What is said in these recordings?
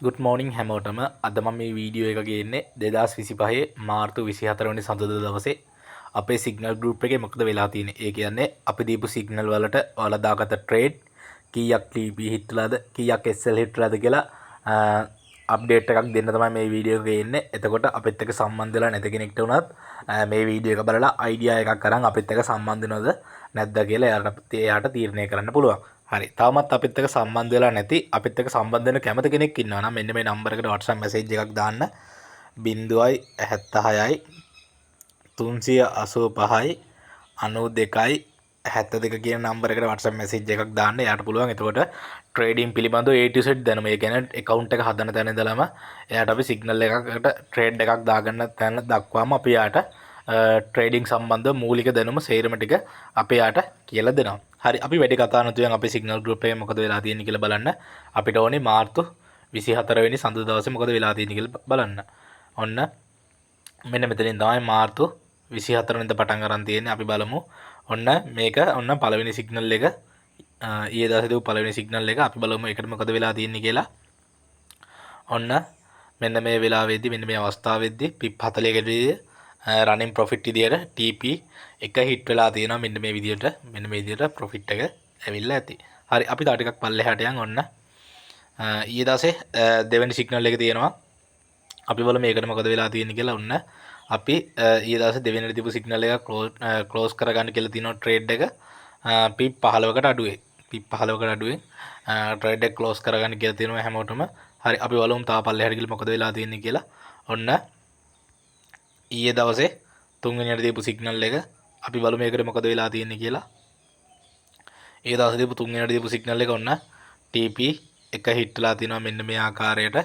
Good මෝනිින් හැමෝටම අද මම මේ වීඩියෝ එක ගේන්නේ 2025 මාර්තු 24 වෙනි සඳුදා දවසේ අපේ සිග්නල් ගෲප් එකේ මොකද වෙලා තියෙන්නේ. ඒ කියන්නේ අපි දීපු සිග්නල් වලට ඔයාලා දාගත්ත ට්‍රේඩ් කීයක් TP හිට් වෙලාද කීයක් SL හිට් වෙලාද කියලා අප්ඩේට් එකක් දෙන්න තමයි මේ වීඩියෝ එක ගේන්නේ. එතකොට අපිත් එක්ක සම්බන්ධ වෙලා නැති කෙනෙක්ට උනත් මේ වීඩියෝ එක බලලා අයිඩියා එකක් අරන් අපිත් එක්ක සම්බන්ධ වෙනවද නැද්ද කියලා එයාට තීරණය කරන්න පුළුවන්. හරි. තවමත් අපිත් එක්ක සම්බන්ධ වෙලා නැති අපිත් එක්ක සම්බන්ධ වෙන කැමති කෙනෙක් ඉන්නවා නම් මෙන්න මේ නම්බර් එකට WhatsApp මැසේජ් එකක් දාන්න 076යි 385යි 92යි 72 කියන නම්බර එකට WhatsApp මැසේජ් එකක් දාන්න. එයාට පුළුවන් එතකොට ට්‍රේඩින් පිළිබඳව A to Z දැනුම. ඒ කියන්නේ account එක හදන තැන ඉඳලම එයාට අපි සිග්නල් එකකට ට්‍රේඩ් එකක් දාගන්න තැන දක්වාම අපි එයාට ට්‍රේඩින් සම්බන්ධ මූලික දැනුම සේරම ටික අපි එයාට කියලා දෙනවා. හරි, අපි වැඩි කතා නැතුවෙන් අපේ සිග්නල් ගෲප් එකේ මොකද වෙලා තියෙන්නේ කියලා බලන්න. අපිට ඕනේ මාර්තු 24 වෙනි සඳුදා දවසේ මොකද වෙලා තියෙන්නේ කියලා බලන්න. ඔන්න මෙන්න මෙතනින් තමයි මාර්තු 24 වෙනිදා පටන් ගන්න තියෙන්නේ. අපි බලමු. ඔන්න මේක ඔන්න පළවෙනි සිග්නල් එක ඊයේ දවසේ දීපු පළවෙනි සිග්නල් එක අපි බලමු ඒකට මොකද වෙලා තියෙන්නේ කියලා. ඔන්න මෙන්න මේ වෙලාවේදී මෙන්න මේ අවස්ථාවේදී පිප් 40කදී රනින් ප්‍රොෆිට් විදියට TP එක හිට් වෙලා තියෙනවා. මෙන්න මේ විදියට ප්‍රොෆිට් එක ඇවිල්ලා ඇති. හරි, අපි තව ටිකක් පල්ලෙහාට යන්. ඔන්න ඊයේ දවසේ දෙවෙනි සිග්නල් එක තියෙනවා. අපි බලමු මේකට මොකද වෙලා තියෙන්නේ කියලා. ඔන්න අපි ඊයේ දවසේ දෙවෙනිට දීපු සිග්නල් එක ක්ලෝස් කරගන්න කියලා තියෙනවා ට්‍රේඩ් එක පිප් 15කට අඩුවේ. ට්‍රේඩ් එක ක්ලෝස් කරගන්න කියලා තියෙනවා හැමෝටම. හරි, අපි බලමු තා පල්ලෙහාට ගිහලා මොකද වෙලා තියෙන්නේ කියලා. ඔන්න ඊයේ දවසේ තුන්වෙනියට දීපු සිග්නල් එක අපි බලමු මේකට මොකද වෙලා තියෙන්නේ කියලා. ඊයේ දවසේ දීපු තුන්වෙනියට දීපු සිග්නල් එක ඔන්න TP එක හිට් වෙලා තිනවා මෙන්න මේ ආකාරයට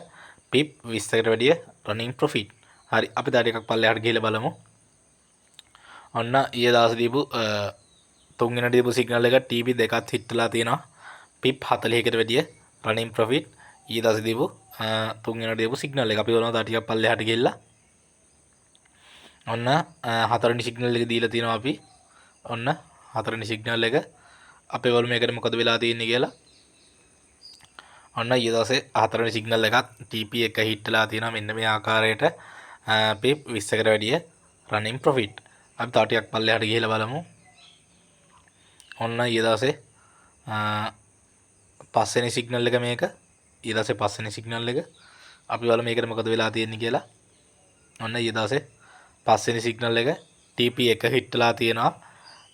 පිප් 20කට වැඩිය රනින් ප්‍රොෆිට්. හරි, අපි තව ටිකක් පල්ලෙහාට ගිහලා බලමු. ඔන්න ඊයේ දවසේ දීපු තුන්වෙනියට දීපු සිග්නල් එක TP දෙකත් හිට් වෙලා තිනවා පිප් 40කට වැඩිය රනින් ප්‍රොෆිට්. ඊයේ දවසේ දීපු තුන්වෙනියට දීපු සිග්නල් එක අපි බලමු තව ටිකක් පල්ලෙහාට ගිහලා. ඔන්න හතරවෙනි සිග්නල් එක දීලා තියෙනවා අපි. ඔන්න හතරවෙනි සිග්නල් එක අපි බලමු මේකට මොකද වෙලා තියෙන්නේ කියලා. ඔන්න ඊයේ දවසේ හතරවෙනි සිග්නල් එකත් TP එක හිට් වෙලා තියෙනවා මෙන්න මේ ආකාරයට පිප් 20කට වැඩිය රනින් ප්‍රොෆිට්. අපි තව ටිකක් පල්ලෙහාට ගිහලා බලමු. ඔන්න ඊයේ දවසේ පස්වෙනි සිග්නල් එක මේක. ඊයේ දවසේ පස්වෙනි සිග්නල් එක අපි බලමු මේකට මොකද වෙලා තියෙන්නේ කියලා. ඔන්න ඊයේ දවසේ පස්වෙනි සිග්නල් එක TP එක හිට් වෙලා තියෙනවා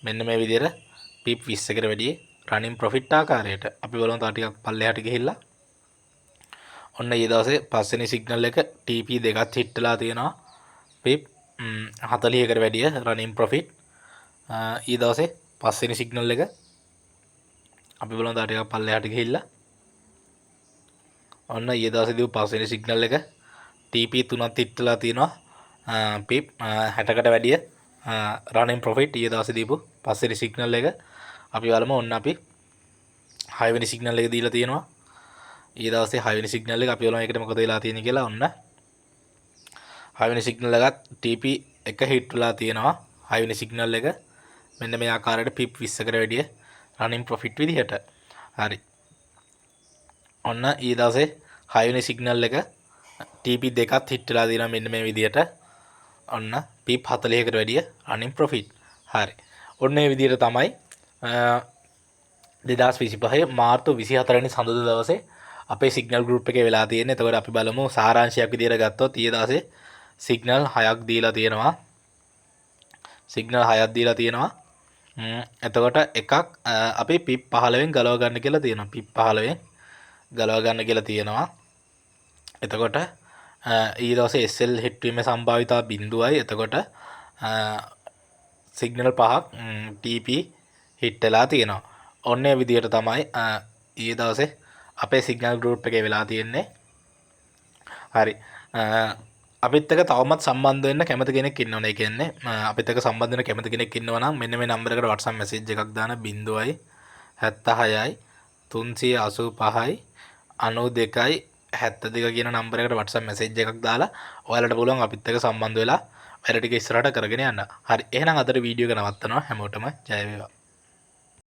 මෙන්න මේ විදිහට පිප් 20කට වැඩිය රනින් ප්‍රොෆිට් ආකාරයට. අපි බලමු තව ටිකක් පල්ලෙහාට ගිහිල්ලා. ඔන්න ඊයේ දවසේ පස්වෙනි සිග්නල් එක TP දෙකත් හිට් වෙලා තියෙනවා පිප් 40කට වැඩිය රනින් ප්‍රොෆිට්. ඊයේ දවසේ පස්වෙනි සිග්නල් එක අපි බලමු තව ටිකක් පල්ලෙහාට ගිහිල්ලා. ඔන්න ඊයේ දවසේ දීපු පස්වෙනි සිග්නල් එක TP තුනත් හිට් වෙලා තියෙනවා පිප් 60කට වැඩිය රනින් ප්‍රොෆිට්. ඊයේ දවසේ දීපු පස්වෙනි සිග්නල් එක අපි බලමු. ඔන්න අපි 6 වෙනි සිග්නල් එක දීලා තියෙනවා. ඊයේ දවසේ 6 වෙනි සිග්නල් එක අපි බලමු ඒකට මොකද වෙලා තියෙන්නේ කියලා. ඔන්න 6 වෙනි සිග්නල් එකත් TP එක හිට් වෙලා තියෙනවා 6 වෙනි සිග්නල් එක මෙන්න මේ ආකාරයට පිප් 20කට වැඩිය රනින් ප්‍රොෆිට් විදිහට. හරි, ඔන්න ඊයේ දවසේ 6 වෙනි සිග්නල් එක TP දෙකත් හිට් වෙලා තියෙනවා මෙන්න මේ විදිහට. ඔන්න පිප් 40කට වැඩිය රනින් ප්‍රොෆිට්. හරි, ඔන්න මේ විදිහට තමයි 2025 මාර්තු 24 වෙනි සඳුදා දවසේ අපේ සිග්නල් ගෲප් එකේ වෙලා තියෙන්නේ. එතකොට අපි බලමු සාරාංශයක් විදිහට ගත්තොත් ඊයේ දවසේ සිග්නල් 6ක් දීලා තියෙනවා. එතකොට එකක් අපි පිප් 15න් ගලව ගන්න කියලා තියෙනවා. පිප් 15න් ගලව ගන්න කියලා තියෙනවා. එතකොට ඊයේ දවසේ SL හිට් වීමේ සම්භාවිතාව 0යි. එතකොට සිග්නල් 5ක් TP හිට් වෙලා තියෙනවා. ඔන්න ඒ විදිහට තමයි ඊයේ දවසේ අපේ සිග්නල් ගෲප් එකේ වෙලා තියෙන්නේ. හරි, අපිත් එක්ක තවමත් සම්බන්ධ වෙන්න කැමති කෙනෙක් ඉන්නවනේ. ඒ කියන්නේ අපිත් එක්ක සම්බන්ධ වෙන්න කැමති කෙනෙක් ඉන්නවා නම් මෙන්න මේ නම්බර එකට WhatsApp මැසේජ් එකක් දාන්න 076යි 385යි 92යි 72 කියන නම්බර එකට WhatsApp මැසේජ් එකක් දාලා ඔයාලට පුළුවන් අපිත් එක්ක සම්බන්ධ වෙලා වැඩ ටික ඉස්සරහට කරගෙන යන්න. හරි, එහෙනම් අදට වීඩියෝ එක නවත්තනවා. හැමෝටම ජය වේවා.